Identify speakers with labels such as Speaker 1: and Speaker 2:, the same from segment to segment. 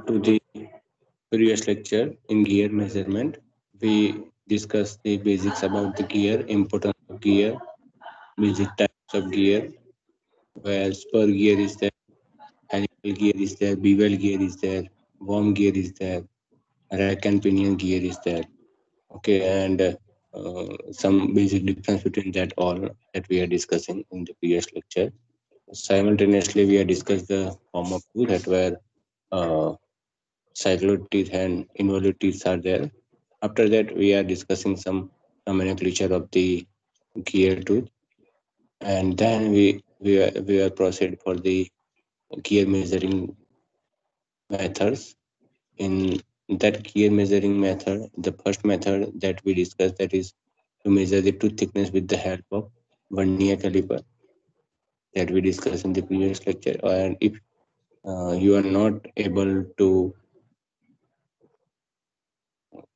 Speaker 1: to the previous lecture in gear measurement. We discussed the basics about the gear, importance of gear, basic types of gear, where spur gear is there, helical gear is there, bevel gear is there, worm gear is there, rack and pinion gear is there. Okay, and some basic difference between that all that we are discussing in the previous lecture. Simultaneously, we have discussed the form of two that were uh, cycloid teeth and involute teeth are there. After that, we are discussing some nomenclature of the gear tooth, and then we are proceed for the gear measuring methods. In that gear measuring method, the first method that we discussed, that is to measure the tooth thickness with the help of vernier caliper, that we discussed in the previous lecture. And if you are not able to,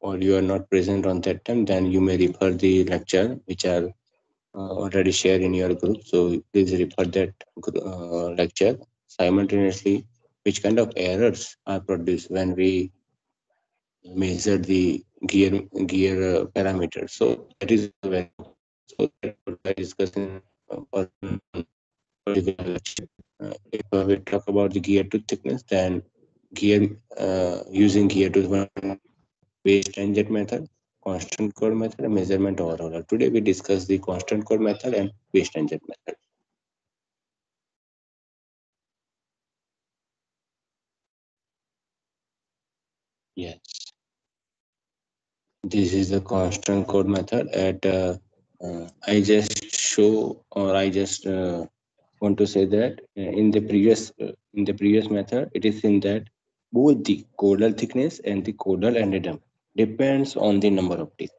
Speaker 1: or you are not present on that time, then you may refer the lecture which are already shared in your group. So please refer that lecture. Simultaneously, which kind of errors are produced when we measure the gear parameters. So that is also very important. So that what we are discussing for particular lecture. If we talk about the gear tooth thickness, then gear using gear tooth one base tangent method, constant core method, and measurement overall. Today we discuss the constant core method and base tangent method. Yes, this is the constant core method. At I just show, or I just want to say that in the previous method, it is in that both the caudal thickness and the caudal addendum depends on the number of teeth.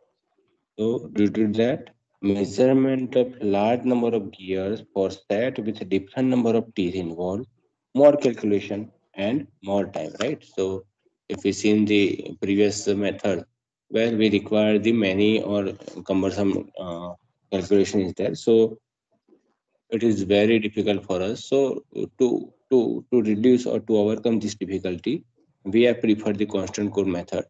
Speaker 1: So due to that, measurement of large number of gears for set with a different number of teeth involved more calculation and more time, right? So if we see in the previous method where we require the many or cumbersome calculation is there, so it is very difficult for us. So to reduce or to overcome this difficulty, we have preferred the constant core method.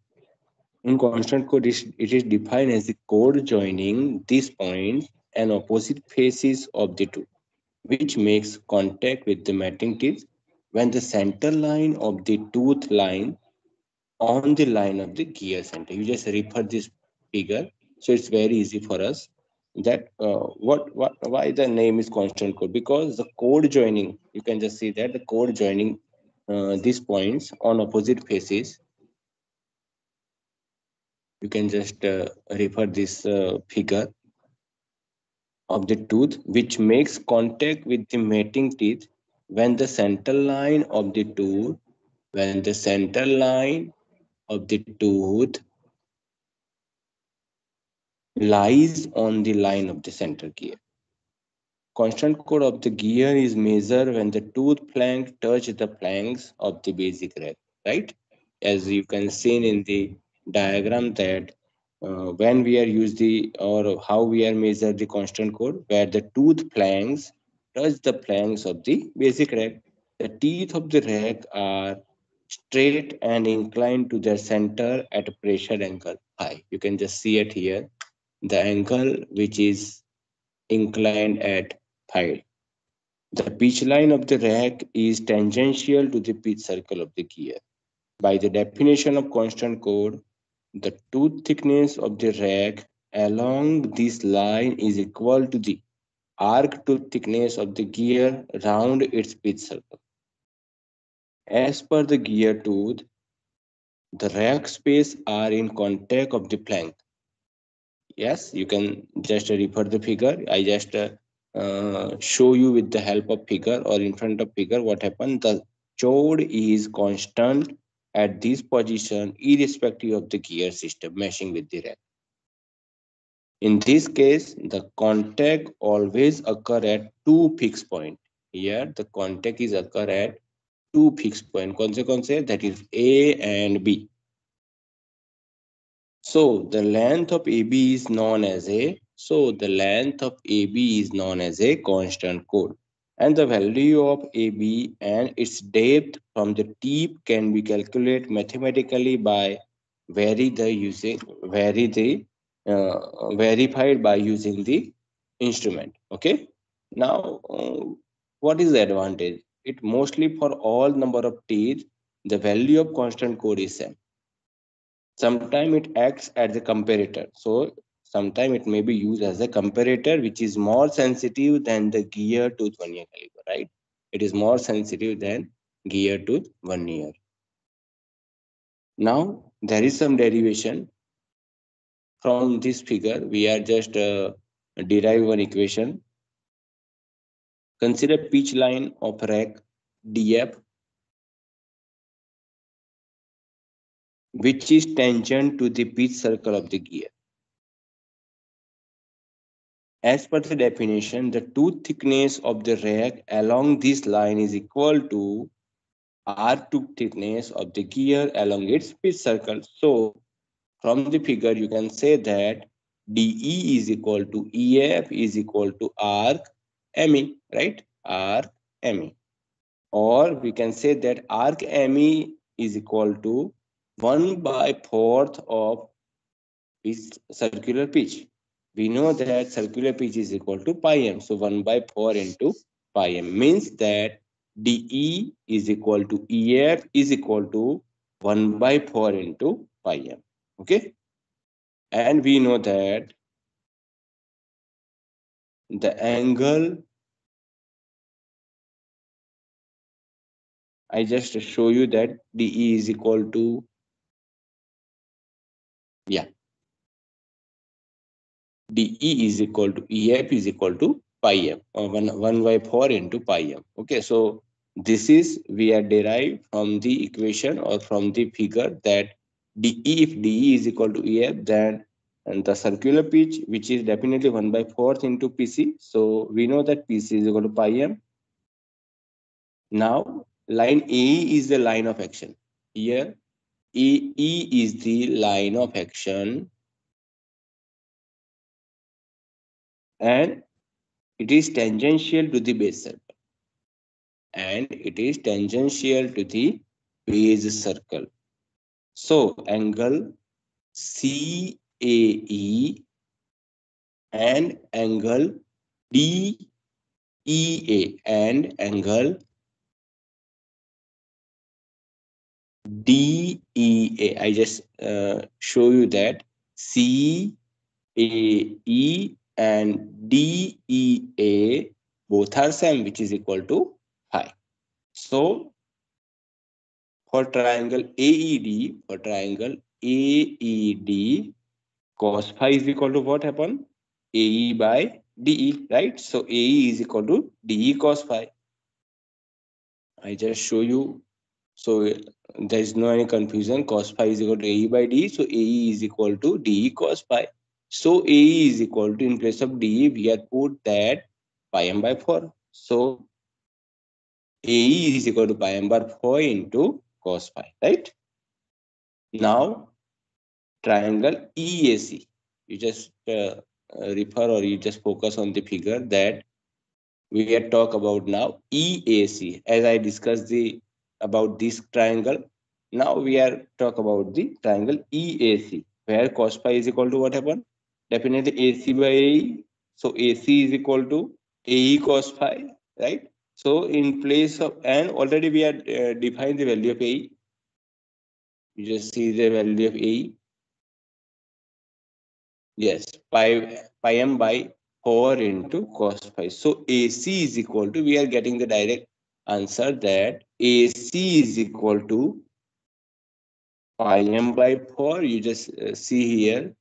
Speaker 1: In constant code, it is defined as the code joining these points and opposite faces of the two, which makes contact with the mating teeth when the center line of the tooth line on the line of the gear center. You just refer this figure, so it's very easy for us that what why the name is constant code, because the code joining, you can just see that the code joining these points on opposite faces. You can just refer this figure of the tooth, which makes contact with the mating teeth when the center line of the tooth when the center line of the tooth lies on the line of the center gear. Constant code of the gear is measured when the tooth flank touch the flanks of the basic rack, right? As you can see in the diagram that when we are use the, or how we are measure the constant code, where the tooth flanks touch the flanks of the basic rack. The teeth of the rack are straight and inclined to their center at a pressure angle phi. You can just see it here, the angle which is inclined at phi. The pitch line of the rack is tangential to the pitch circle of the gear. By the definition of constant code, the tooth thickness of the rack along this line is equal to the arc tooth thickness of the gear round its pitch circle. As per the gear tooth, the rack space are in contact of the flank. Yes, you can just refer the figure. I just show you with the help of figure, or in front of figure what happened. The chord is constant at this position irrespective of the gear system meshing with the rack. In this case, the contact always occur at two fixed point. Here the contact is occur at two fixed point. Consequence that is A and B. So the length of AB is known as a constant chord. And the value of AB and its depth from the tip can be calculated mathematically by vary the using vary the verified by using the instrument. Okay. Now, what is the advantage? It mostly for all number of teeth, the value of constant code is same. Sometimes it acts as a comparator. So sometimes it may be used as a comparator, which is more sensitive than the gear tooth vernier caliper, right? It is more sensitive than gear tooth vernier. Now there is some derivation from this figure. We are just derive one equation. Consider pitch line of rack DF, which is tangent to the pitch circle of the gear. As per the definition, the tooth thickness of the rack along this line is equal to R tooth thickness of the gear along its pitch circle. So, from the figure, you can say that DE is equal to EF is equal to arc ME, right? Arc ME. Or we can say that arc ME is equal to 1 by 4th of its circular pitch. We know that circular pitch is equal to pi m. So 1 by 4 into pi m means that dE is equal to EF is equal to 1 by 4 into pi m. Okay. And we know that the angle, I just show you that dE is equal to, yeah, dE is equal to EF is equal to pi m, or 1 by 4 into pi m. Okay, so this is we are derived from the equation or from the figure that dE, if dE is equal to EF, then and the circular pitch, which is definitely 1 by 4th into PC. So we know that PC is equal to pi m. Now line AE is the line of action. Here AE is the line of action, and it is tangential to the base circle. And it is tangential to the base circle. So angle CAE and angle DEA and angle DEA. I just show you that CAE and DEA both are same, which is equal to phi. So for triangle AED, cos phi is equal to what happen? AE by DE, right? So AE is equal to DE cos phi. I just show you. So there is no any confusion. Cos phi is equal to AE by DE. So AE is equal to DE cos phi. So AE is equal to, in place of DE, we have put that pi m by 4. So AE is equal to pi m by 4 into cos phi, right? Now triangle EAC. You just refer or you just focus on the figure that we are talk about now EAC. As I discussed the about this triangle, now we are talk about the triangle EAC, where cos phi is equal to what happened? Definitely AC by AE. So AC is equal to AE cos phi, right? So in place of, and already we are defined the value of AE. You just see the value of AE. Yes, pi m by 4 into cos phi. So AC is equal to, we are getting the direct answer that AC is equal to pi m by 4. You just see here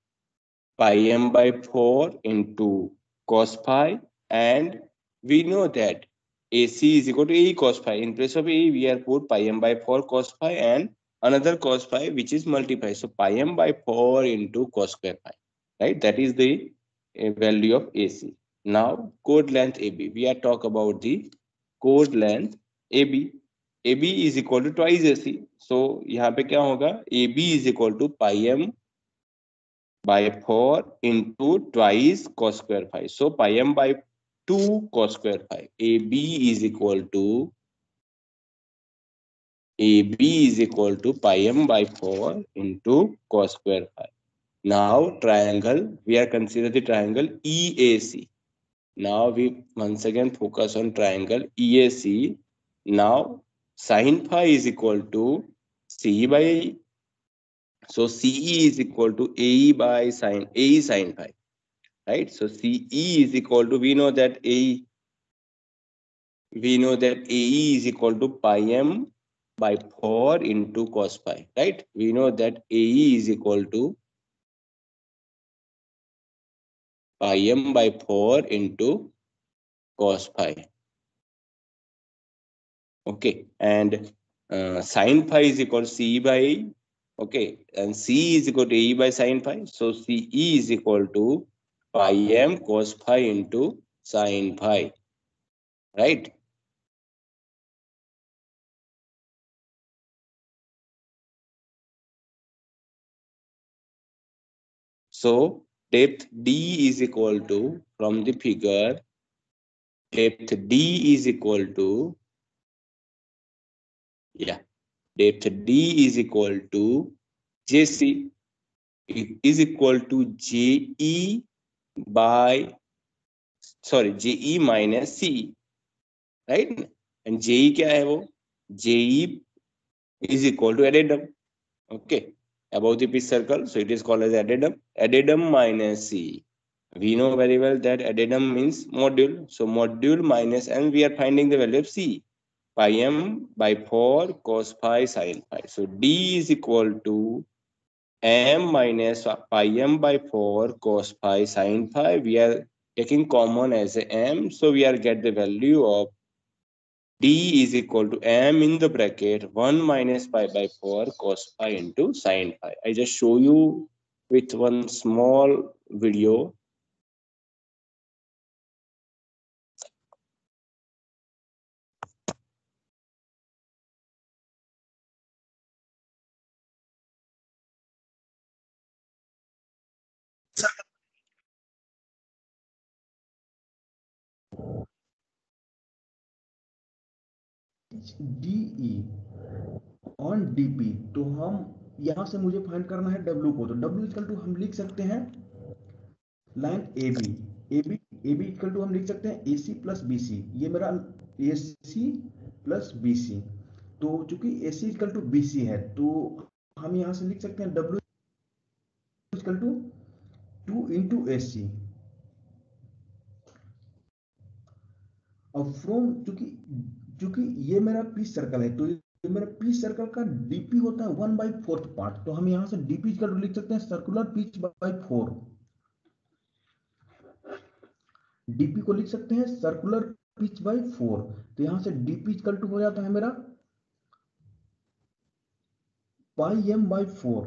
Speaker 1: pi m by 4 into cos phi, and we know that AC is equal to AE cos phi. In place of AE, we are put pi m by 4 cos phi and another cos phi which is multiplied. So pi m by 4 into cos square phi, right? That is the value of AC. Now chord length AB. We are talk about the chord length AB. AB is equal to twice AC. So यहाँ पे क्या होगा? AB is equal to pi m by 4 into twice cos square phi. So pi m by into cos square phi. AB is equal to pi m by 4 into cos square phi. Now triangle, we are considering the triangle EAC. Now we once again focus on triangle EAC. Now sin phi is equal to C by, so CE is equal to AE by AE sin phi, right? So CE is equal to, we know that AE is equal to pi m by 4 into cos phi, right? We know that AE is equal to pi m by 4 into cos phi. Okay, and sin phi is equal to C by A. Okay, and C is equal to A by sin phi. So CE is equal to pi m cos phi into sin phi, right? So depth D is equal to, from the figure, depth D is equal to, yeah, depth D is equal to JC is equal to JE by, sorry, JE minus C, right? And JE क्या है वो? JE is equal to addendum. Okay, above the pitch circle, so it is called as addendum. Addendum minus C. We know very well that addendum means module. So module minus, and we are finding the value of C. Pi m by 4 cos phi sin phi. So D is equal to m minus pi m by 4 cos phi sin phi. We are taking common as a m, so we are get the value of D is equal to m in the bracket 1 minus pi by 4 cos phi into sin phi. I just show you with one small video.
Speaker 2: DE on DP, तो हम यहां से मुझे find करना है W को, तो W equal to हम लिख सकते हैं लाइन AB इक्वल टू हम लिख सकते हैं AC प्लस BC, ये मेरा AC प्लस BC, तो चूंकि AC इक्वल टू BC है तो हम यहां से लिख सकते हैं W equal to 2 into AC। अब फ्रॉम, चूंकि ये मेरा पीच सर्कल है, तो ये मेरा पीच सर्कल का डीपी होता है 1/4 पार्ट, तो हम यहां से डीपी इक्वल टू लिख सकते हैं सर्कुलर पिच बाय 4। डीपी को लिख सकते हैं सर्कुलर पिच बाय 4, तो यहां से डीपी इक्वल टू हो जाता है मेरा पाई एम बाय 4,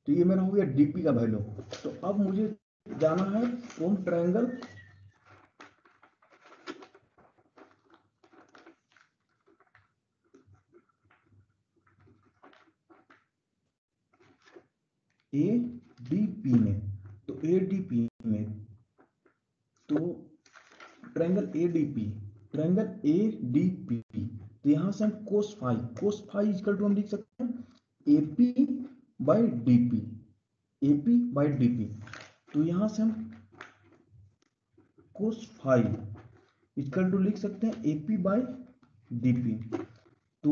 Speaker 2: तो ये मेरा हो गया डीपी का वैल्यू। तो अब मुझे जाना है फ्रॉम ट्रायंगल ADP में, तो ADP में, तो ट्रायंगल ADP, तो यहां से हम कोस फाई इक्वल टू हम लिख सकते हैं AP बाय DP, तो यहां से हम कोस फाई इक्वल टू लिख सकते हैं AP बाय DP, तो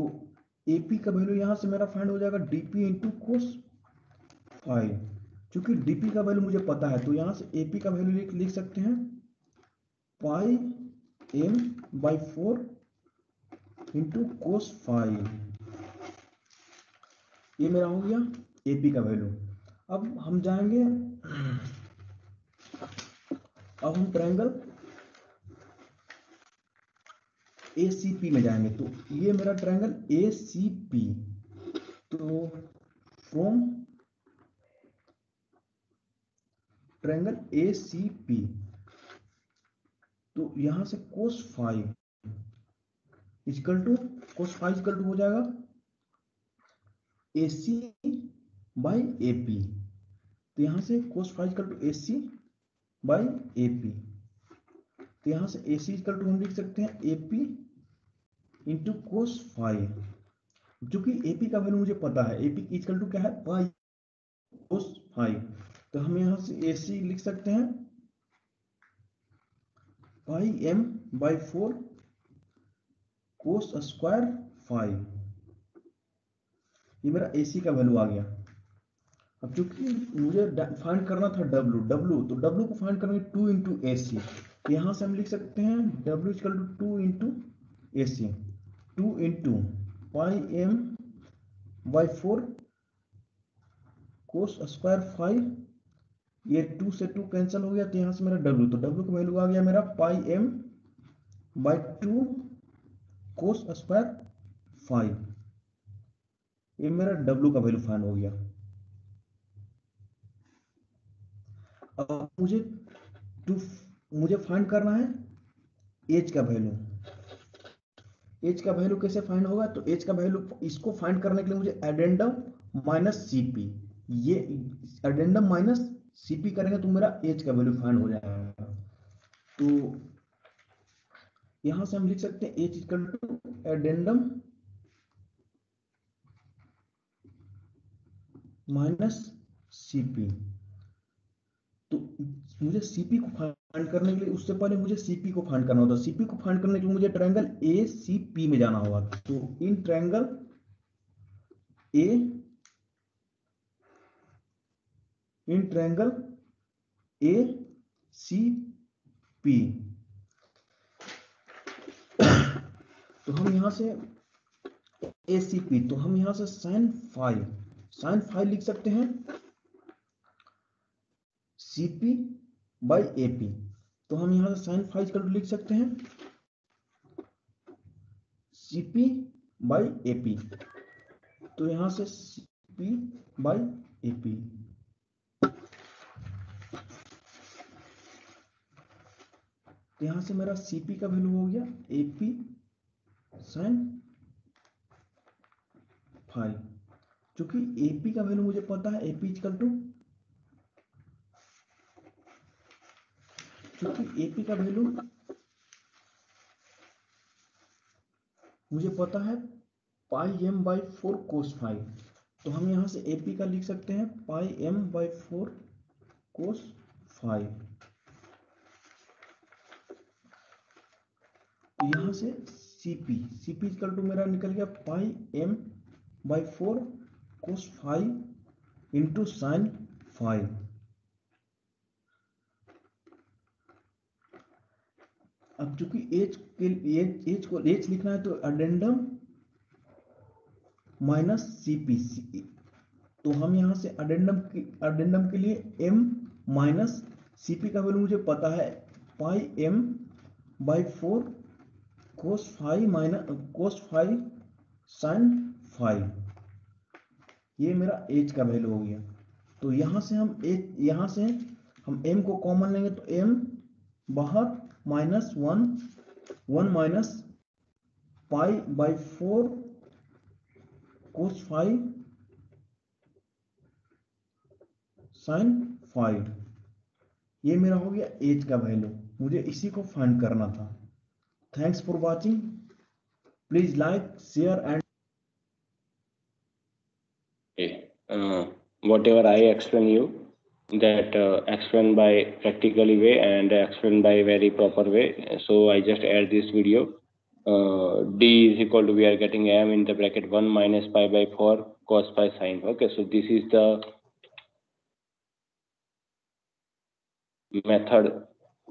Speaker 2: AP का वैल्यू यहां से मेरा फाइंड हो जाएगा DP इंटू कोस फाई। चूंकि DP का वैल्यू मुझे पता है, तो यहां से AP का वैल्यू लिख सकते हैं pi m by 4 into cos phi, ये मेरा हो गया AP का वैल्यू। अब हम जाएंगे, अब हम ट्रायंगल ACP में जाएंगे, तो ये मेरा ट्रायंगल ACP, तो फ्रॉम ट्रायंगल ACP, तो यहां से कोस फाई इक्वल टू हो जाएगा AC बाई AP, तो यहां से cos phi equal to AC by AP, तो यहाँ से AC इक्वल टू हम लिख सकते हैं AP इंटू कोस फाइव। चूंकि AP का वैल्यू मुझे पता है, AP इक्वल टू क्या है, पाई कोस फाइव, तो हम यहाँ से AC लिख सकते हैं pi m by 4 cos square 5। ये मेरा AC का वैल्यू आ गया। अब चूंकि मुझे फाइंड करना था W, तो W को फाइंड करने 2 इंटू AC, यहाँ से हम लिख सकते हैं W equal to 2 into AC, 2 into pi m by 4 cos square 5। ये 2 से 2 कैंसिल हो गया, तो यहाँ से मेरा W, तो W का वैल्यू आ गया मेरा पाई m बाई 2 कोस स्क्वायर 5। ये मेरा W का वैल्यू फाइंड हो गया। अब मुझे फाइंड करना है एज का वैल्यू। एज का वैल्यू कैसे फाइंड होगा, तो एज का वैल्यू, इसको फाइंड करने के लिए मुझे एडेंडम माइनस CP, ये एडेंडम माइनस CP करेंगे तो मेरा एज का वैल्यू फाइंड हो जाएगा। तो यहां से हम लिख सकते हैं एज equal to addendum minus CP। तो मुझे CP को फाइंड करने के लिए, उससे पहले मुझे CP को फाइंड करना होता है। CP को फाइंड करने के लिए मुझे ट्रायंगल ACP में जाना होगा। तो इन ट्रायंगल ACP, तो हम यहां से ACP, तो हम यहां से साइन 5 लिख सकते हैं CP बाई AP। तो हम यहां से साइन 5 इक्वल टू लिख सकते हैं CP बाई AP। तो यहां से CP बाई AP, तो यहां से मेरा CP का वैल्यू हो गया AP साइन 5। क्योंकि AP का वैल्यू मुझे पता है, AP इक्वल टू, क्योंकि AP का वैल्यू मुझे पता है पाई m बाई 4 कोस 5, तो हम यहां से AP का लिख सकते हैं पाई m बाई 4 कोस 5। तो यहां से CP इक्वल टू मेरा निकल गया पाई m by 4 cos 5 into sine 5। अब चूंकि एच लिखना है, तो अडेंडम माइनस CP, तो हम यहां से अडेंडम के लिए m माइनस CP का वैल्यू मुझे पता है pi m by 4 cos 5 minus cos 5 sine 5। ये मेरा एच का वैल्यू हो गया। तो यहां से हम m को कॉमन लेंगे, तो m बाहर minus 1 minus pi by 4 cos 5 sine 5। ये मेरा हो गया एज का वैल्यू, मुझे इसी को फाइंड करना था। Thanks for watching, please like share and
Speaker 1: whatever I explain you, that explain by practically way and explain by very proper way. So I just add this video. D is equal to, we are getting m in the bracket 1 minus pi by 4 cos pi sin. Okay, so this is the method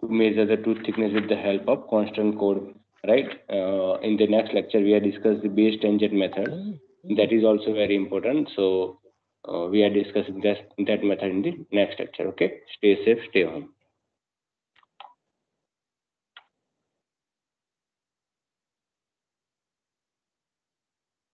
Speaker 1: to measure the tooth thickness with the help of constant code, right? In the next lecture we are discuss the base tangent method. That is also very important. So we are discussing that method in the next lecture. Okay, stay safe, stay home.